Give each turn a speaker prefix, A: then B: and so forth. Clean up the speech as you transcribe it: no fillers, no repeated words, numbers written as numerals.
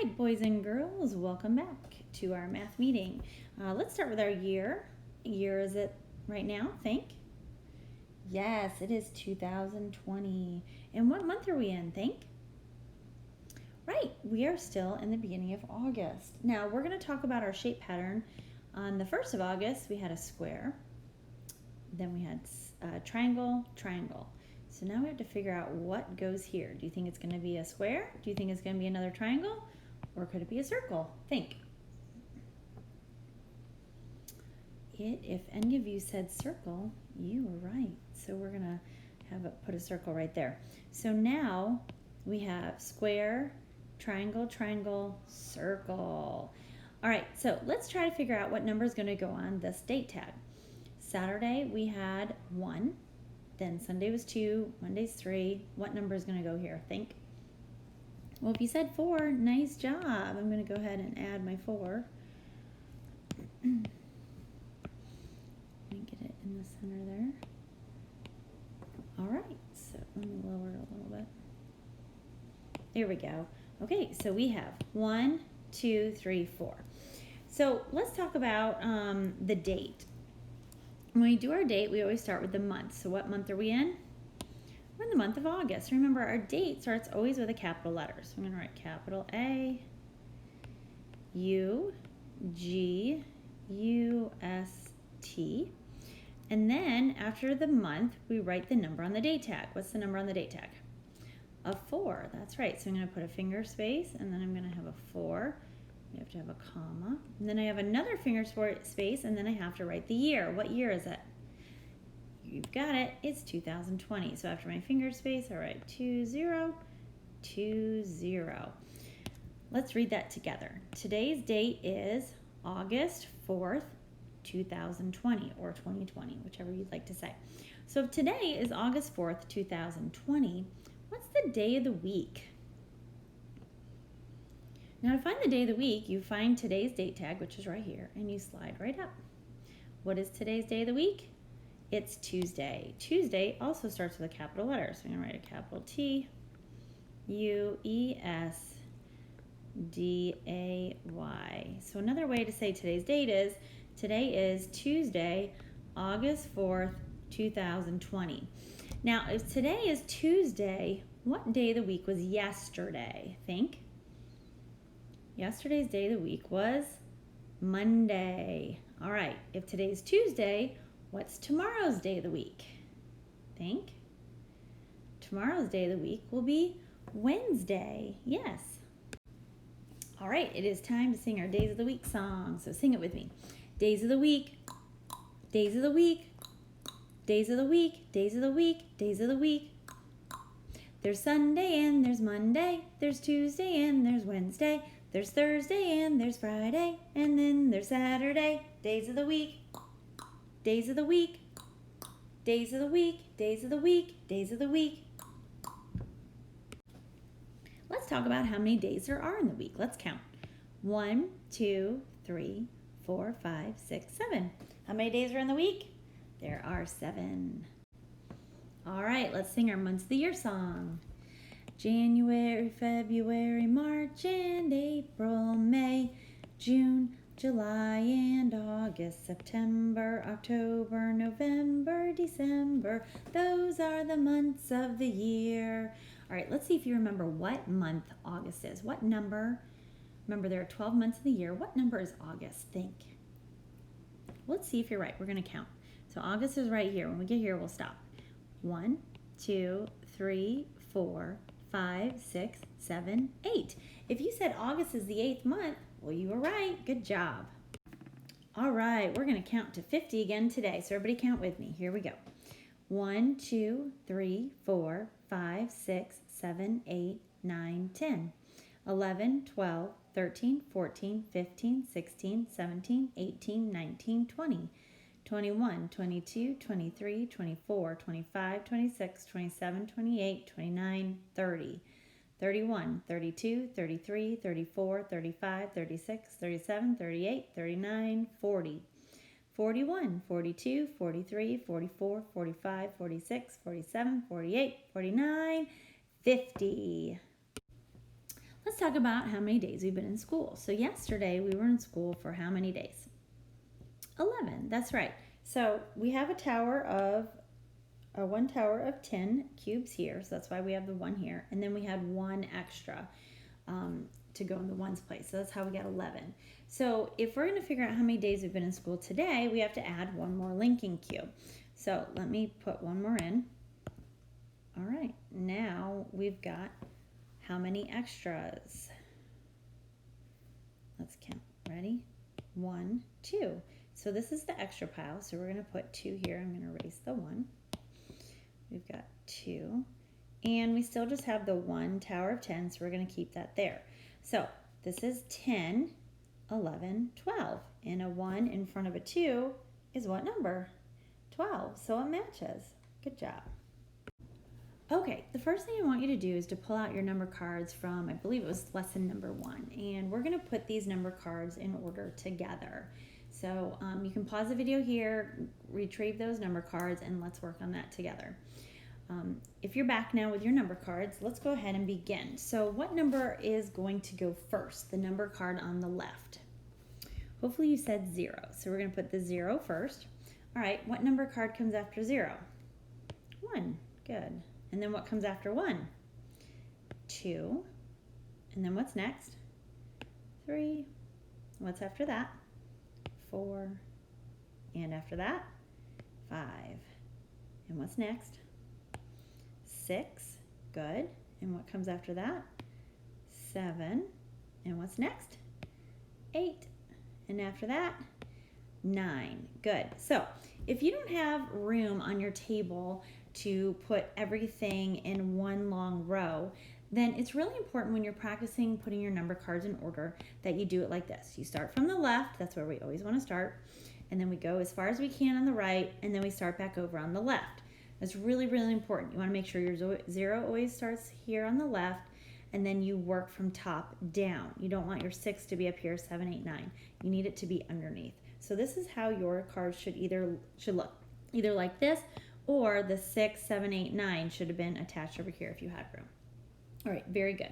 A: right, boys and girls, welcome back to our math meeting. Let's start with our year. Year is it right now, think? Yes, it is 2020. And what month are we in, think? Right, we are still in the beginning of August. Now, we're going to talk about our shape pattern. On the 1st of August, we had a square. Then we had triangle, triangle. So now we have to figure out what goes here. Do you think it's going to be a square? Do you think it's going to be another triangle? Or could it be a circle? Think. If any of you said circle, you were right. So we're going to put a circle right there. So now we have square, triangle, triangle, circle. All right, so let's try to figure out what number is going to go on this date tag. Saturday we had 1, then Sunday was 2, Monday's 3. What number is going to go here? Think. Well, if you said 4, nice job. I'm going to go ahead and add my 4. Let me get it in the center there. All right, so let me lower it a little bit. There we go. Okay, so we have 1, 2, 3, 4. So let's talk about the date. When we do our date, we always start with the month. So what month are we in? We're in the month of August. Remember, our date starts always with a capital letter. So I'm going to write capital A, U, G, U, S, T. And then after the month, we write the number on the date tag. What's the number on the date tag? A 4. That's right. So I'm going to put a finger space, and then I'm going to have a 4. We have to have a comma. And then I have another finger space, and then I have to write the year. What year is it? You've got it. It's 2020. So after my finger space, I write 2020. Let's read that together. Today's date is August 4th, 2020, or 2020, whichever you'd like to say. So if today is August 4th, 2020, what's the day of the week? Now to find the day of the week, you find today's date tag, which is right here, and you slide right up. What is today's day of the week? It's Tuesday. Tuesday also starts with a capital letter, so I'm going to write a capital T, U, E, S, D, A, Y. So another way to say today's date is, today is Tuesday, August 4th, 2020. Now, if today is Tuesday, what day of the week was yesterday? Think. Yesterday's day of the week was Monday. All right, if today's Tuesday, what's tomorrow's day of the week? Think. Tomorrow's day of the week will be Wednesday. Yes. All right, it is time to sing our Days of the Week song. So sing it with me. Days of the week, days of the week, days of the week, days of the week, days of the week. There's Sunday and there's Monday, there's Tuesday and there's Wednesday, there's Thursday and there's Friday, and then there's Saturday. Days of the week, days of the week, days of the week, days of the week, days of the week. Let's talk about how many days there are in the week. Let's count. 1, 2, 3, 4, 5, 6, 7. How many days are in the week? There are 7. All right, let's sing our months of the year song. January, February, March, and April, May, June, July, and August, September, October, November, December. Those are the months of the year. All right, let's see if you remember what month August is. What number? Remember, there are 12 months of the year. What number is August? Think. Let's see if you're right. We're going to count. So August is right here. When we get here, we'll stop. 1, 2, 3, 4, 5, 6, 7, 8. If you said August is the 8th month, well, you were right. Good job. All right, we're going to count to 50 again today. So everybody count with me. Here we go. 1, 2, 3, 4, 5, 6, 7, 8, 9, 10, 11, 12, 13, 14, 15, 16, 17, 18, 19, 20, 21, 22, 23, 24, 25, 26, 27, 28, 29, 30, 31, 32, 33, 34, 35, 36, 37, 38, 39, 40, 41, 42, 43, 44, 45, 46, 47, 48, 49, 50. Let's talk about how many days we've been in school. So yesterday we were in school for how many days? 11, that's right. So we have one tower of 10 cubes here, so that's why we have the 1 here. And then we had 1 extra to go in the ones place, so that's how we got 11. So if we're going to figure out how many days we've been in school today, we have to add 1 more linking cube. So let me put 1 more in. All right, now we've got how many extras? Let's count. Ready? 1, 2. So this is the extra pile, so we're going to put 2 here. I'm going to erase the 1. We've got 2. And we still just have the 1 tower of 10, so we're going to keep that there. So this is 10, 11, 12. And a 1 in front of a 2 is what number? 12. So it matches. Good job. Okay, the first thing I want you to do is to pull out your number cards from, I believe it was lesson number 1. And we're going to put these number cards in order together. So you can pause the video here, retrieve those number cards, and let's work on that together. If you're back now with your number cards, let's go ahead and begin. So what number is going to go first? The number card on the left. Hopefully you said 0. So we're going to put the 0 first. All right, what number card comes after 0? 1. Good. And then what comes after 1? 2. And then what's next? 3. What's after that? 4. And after that? 5. And what's next? 6. Good. And what comes after that? 7. And what's next? 8. And after that? 9. Good. So if you don't have room on your table to put everything in one long row, then it's really important when you're practicing putting your number cards in order that you do it like this. You start from the left, that's where we always want to start, and then we go as far as we can on the right, and then we start back over on the left. That's really, really important. You want to make sure your 0 always starts here on the left, and then you work from top down. You don't want your 6 to be up here, 7, 8, 9. You need it to be underneath. So this is how your cards should look, either like this, or the 6, 7, 8, 9 should have been attached over here if you had room. All right, very good.